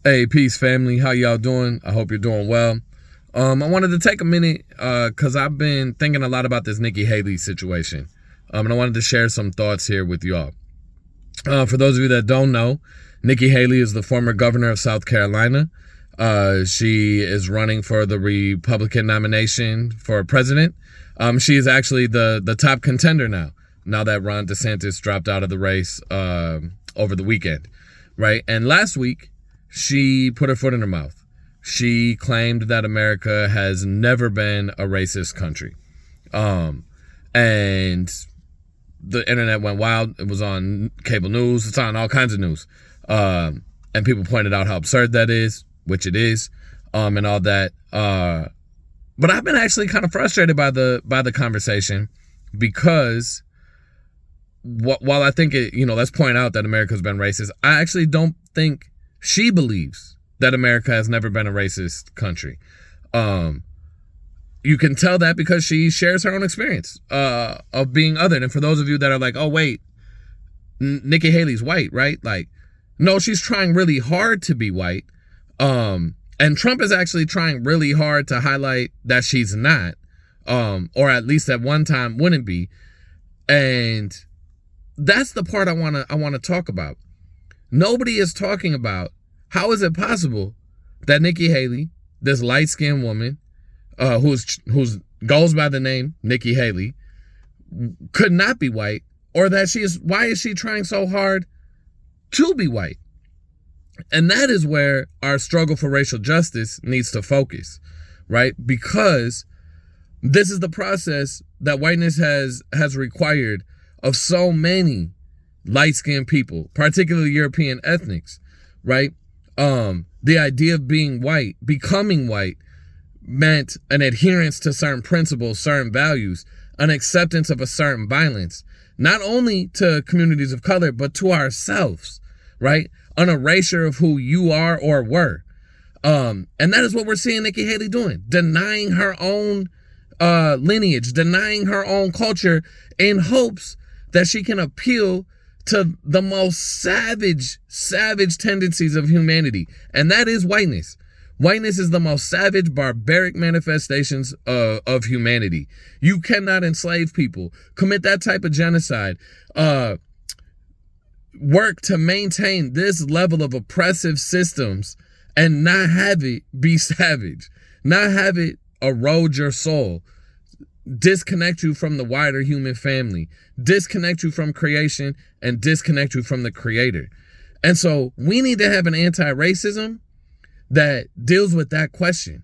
Hey, peace, family. How y'all doing? I hope you're doing well. I wanted to take a minute because I've been thinking a lot about this Nikki Haley situation, and I wanted to share some thoughts here with y'all. For those of you that don't know, Nikki Haley is the former governor of South Carolina. She is running for the Republican nomination for president. She is actually the top contender now that Ron DeSantis dropped out of the race over the weekend, right? And last week, she put her foot in her mouth. She claimed that America has never been a racist country. And the internet went wild. It was on cable news. It's on all kinds of news. And people pointed out how absurd that is, which it is, and all that. But I've been actually kind of frustrated by the conversation because while I think let's point out that America's been racist, I actually don't think she believes that America has never been a racist country. You can tell that because she shares her own experience of being othered. And for those of you that are like, oh, wait, Nikki Haley's white, right? Like, no, she's trying really hard to be white. And Trump is actually trying really hard to highlight that she's not, or at least at one time wouldn't be. And that's the part I want to talk about. Nobody is talking about how is it possible that Nikki Haley, this light-skinned woman, who's goes by the name Nikki Haley, could not be white, or that why is she trying so hard to be white? And that is where our struggle for racial justice needs to focus, right? Because this is the process that whiteness has required of so many light-skinned people, particularly European ethnics, right? The idea of being white, becoming white, meant an adherence to certain principles, certain values, an acceptance of a certain violence, not only to communities of color, but to ourselves, right? An erasure of who you are or were. And that is what we're seeing Nikki Haley doing, denying her own lineage, denying her own culture in hopes that she can appeal to the most savage tendencies of humanity. And that is whiteness. Whiteness is the most savage, barbaric manifestations of humanity. You cannot enslave people, commit that type of genocide, work to maintain this level of oppressive systems and not have it be savage, not have it erode your soul, disconnect you from the wider human family, disconnect you from creation, and disconnect you from the creator. And so we need to have an anti-racism that deals with that question.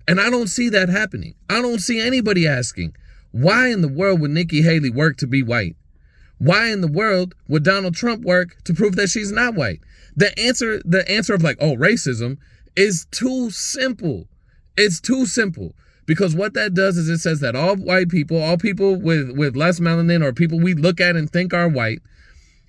And I don't see that happening. I don't see anybody asking, why in the world would Nikki Haley work to be white? Why in the world would Donald Trump work to prove that she's not white? The answer of like, oh, racism is too simple. It's too simple. Because what that does is it says that all white people, all people with less melanin, or people we look at and think are white,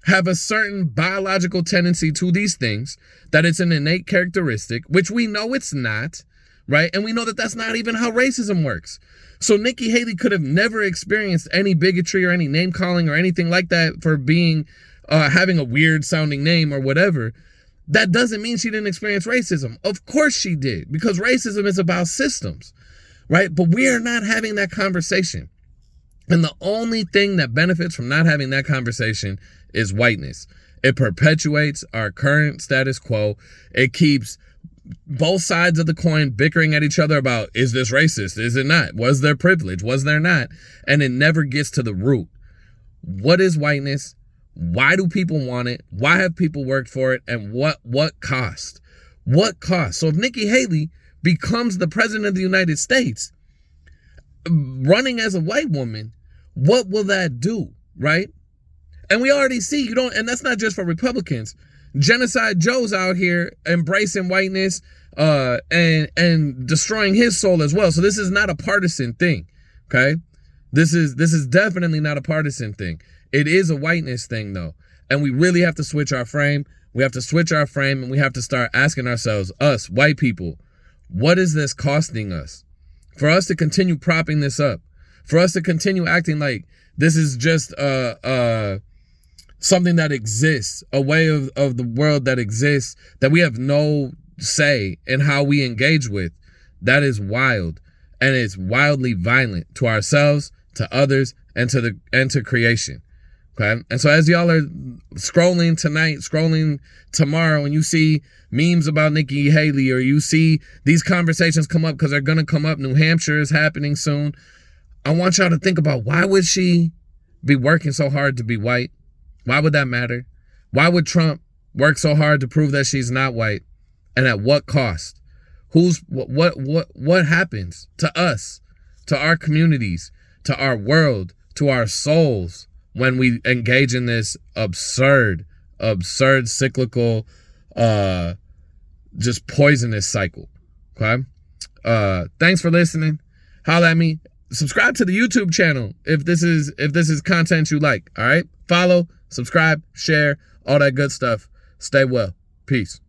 have a certain biological tendency to these things, that it's an innate characteristic, which we know it's not, right? And we know that that's not even how racism works. So Nikki Haley could have never experienced any bigotry or any name calling or anything like that for being, having a weird sounding name or whatever. That doesn't mean she didn't experience racism. Of course she did, because racism is about systems. Right? But we are not having that conversation. And the only thing that benefits from not having that conversation is whiteness. It perpetuates our current status quo. It keeps both sides of the coin bickering at each other about, is this racist? Is it not? Was there privilege? Was there not? And it never gets to the root. What is whiteness? Why do people want it? Why have people worked for it? And what cost? What cost? So if Nikki Haley becomes the president of the United States, running as a white woman, what will that do, right? And we already see, and that's not just for Republicans. Genocide Joe's out here embracing whiteness and destroying his soul as well. So this is not a partisan thing, okay? This is definitely not a partisan thing. It is a whiteness thing, though. And we really have to switch our frame. We have to switch our frame, and we have to start asking ourselves, us, white people, what is this costing us? For us to continue propping this up, for us to continue acting like this is just something that exists, a way of the world that exists, that we have no say and how we engage with, that is wild. And it's wildly violent to ourselves, to others, and to creation. Okay? And so as y'all are scrolling tonight, scrolling tomorrow, and you see memes about Nikki Haley, or you see these conversations come up, because they're going to come up. New Hampshire is happening soon. I want y'all to think about, why would she be working so hard to be white? Why would that matter? Why would Trump work so hard to prove that she's not white? And at what cost? What happens to us, to our communities, to our world, to our souls when we engage in this absurd cyclical, just poisonous cycle? Okay. Thanks for listening. Holla at me. Subscribe to the YouTube channel if this is content you like. All right. Follow, subscribe, share, all that good stuff. Stay well. Peace.